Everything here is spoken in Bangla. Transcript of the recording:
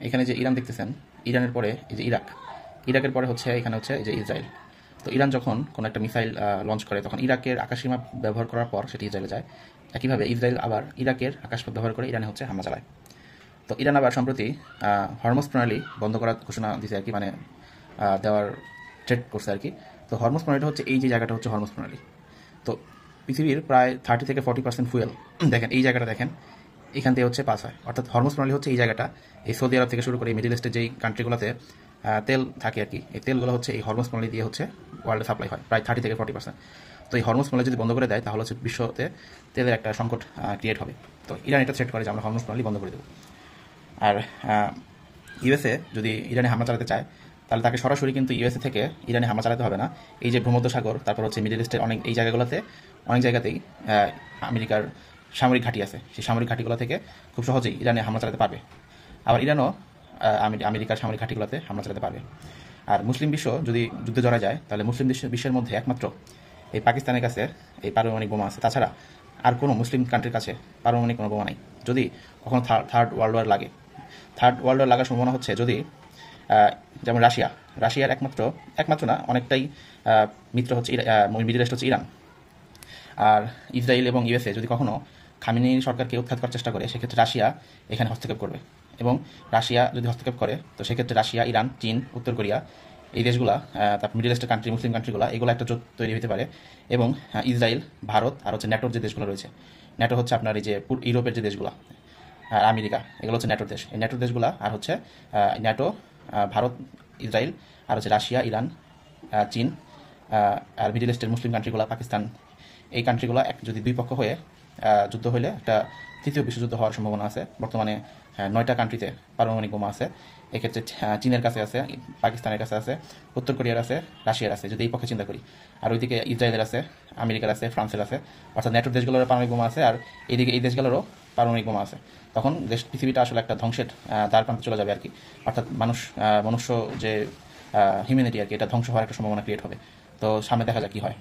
এখানে যে ইরান দেখতেছেন, ইরানের পরে এই যে ইরাকের পরে হচ্ছে এখানে হচ্ছে এই যে ইসরায়েল। তো ইরান যখন কোনো একটা মিসাইল লঞ্চ করে তখন ইরাকের আকাশসীমা ব্যবহার করার পর সেটি ইসরায়েলে যায়। একইভাবে ইসরায়েল আবার ইরাকের আকাশপথ ব্যবহার করে ইরানে হচ্ছে হামলা চালায়। তো ইরান আবার সম্প্রতি হরমুজ প্রণালী বন্ধ করার ঘোষণা দিছে আর কি, মানে দেওয়ার থ্রেট করছে আর কি। তো হরমুজ প্রণালীটা হচ্ছে এই যে জায়গাটা হচ্ছে হরমুজ প্রণালী। তো পৃথিবীর প্রায় 30-40% ফুয়েল দেখেন এই জায়গাটা দেখেন, এখান থেকে হচ্ছে পাস হয়। অর্থাৎ হরমুজ প্রণালী হচ্ছে এই জায়গাটা, এই সৌদি আরব থেকে শুরু করে মিডিল ইস্টের যেই কান্ট্রিগুলোতে তেল থাকে আর কি, এই তেলগুলো হচ্ছে এই হরমুজ প্রণালী দিয়ে হচ্ছে ওয়ার্ল্ডে সাপ্লাই হয় প্রায় 30-40%। তো এই হরমুজ প্রণালী যদি বন্ধ করে দেয় তাহলে হচ্ছে বিশ্বতে তেলের একটা সংকট ক্রিয়েট হবে। তো ইরান এটা থ্রেট করে যে আমরা হরমুজ প্রণালী বন্ধ করে দেবো। আর ইউএসএ যদি ইরানে হামলা চালাতে চায় তাহলে তাকে সরাসরি কিন্তু ইউএসএ থেকে ইরানে হামলা চালাতে হবে না। এই যে ভূমধ্যসাগর, তারপর হচ্ছে মিডল ইস্টের অনেক এই জায়গাগুলোতে অনেক জায়গাতেই আমেরিকার সামরিক ঘাঁটি আছে, সেই সামরিক ঘাঁটিগুলো থেকে খুব সহজেই ইরানে হামলা চালাতে পারবে। আবার ইরানও আমেরিকার সামরিক ঘাঁটিগুলোতে হামলা চালাতে পারবে। আর মুসলিম বিশ্ব যদি যুদ্ধে জড়া যায় তাহলে মুসলিম বিশ্বের মধ্যে একমাত্র এই পাকিস্তানের কাছে এই পারমাণবিক বোমা আছে, তাছাড়া আর কোনো মুসলিম কান্ট্রির কাছে পারমাণবিক কোনো বোমা নাই। যদি কখনো থার্ড ওয়ার্ল্ড ওয়ার লাগে, থার্ড ওয়ার্ল্ড ওয়ার লাগার সম্ভাবনা হচ্ছে যদি যেমন রাশিয়ার একমাত্র না অনেকটাই মিত্র হচ্ছে মিডল ইস্ট হচ্ছে ইরান। আর ইসরায়েল এবং ইউএসএ যদি কখনো খামেনি সরকারকে উৎখাত করার চেষ্টা করে সেক্ষেত্রে রাশিয়া এখানে হস্তক্ষেপ করবে। এবং রাশিয়া যদি হস্তক্ষেপ করে তো সেক্ষেত্রে রাশিয়া, ইরান, চীন, উত্তর কোরিয়া এই দেশগুলা, তারপর মিডল ইস্টের কান্ট্রি, মুসলিম কান্ট্রিগুলো, এগুলো একটা জোট তৈরি হতে পারে। এবং ইসরায়েল, ভারত আর হচ্ছে ন্যাটোর যে দেশগুলো রয়েছে, ন্যাটো হচ্ছে আপনার এই যে ইউরোপের যে দেশগুলো, আর আমেরিকা, এগুলো হচ্ছে ন্যাটোর দেশ। এই ন্যাটোর দেশগুলা আর হচ্ছে ন্যাটো, ভারত, ইসরায়েল আর হচ্ছে রাশিয়া, ইরান, চীন আর মিডল ইস্টের মুসলিম কান্ট্রিগুলো, পাকিস্তান, এই কান্ট্রিগুলো যদি দুই পক্ষ হয়ে যুদ্ধ হলে একটা তৃতীয় বিশ্বযুদ্ধ হওয়ার সম্ভাবনা আছে। বর্তমানে 9টা কান্ট্রিতে পারমাণবিক বোমা আছে। এক্ষেত্রে চীনের কাছে আছে, পাকিস্তানের কাছে আছে, উত্তর কোরিয়ার আছে, রাশিয়ার আছে, যদি এই পক্ষে চিন্তা করি। আর ওইদিকে ইসরায়েলের আছে, আমেরিকার আছে, ফ্রান্সের আছে, অর্থাৎ ন্যাটোর দেশগুলোর পারমাণবিক বোমা আছে, আর এইদিকে এই দেশগুলোরও পারমাণবিক বোমা আছে। তখন পৃথিবীটা আসলে একটা ধ্বংসের দ্বার প্রান্তে চলে যাবে আর কি। অর্থাৎ মনুষ্য যে হিউম্যানিটি আর কি, এটা ধ্বংস হওয়ার একটা সম্ভাবনা ক্রিয়েট হবে। তো সামনে দেখা যাক কি হয়।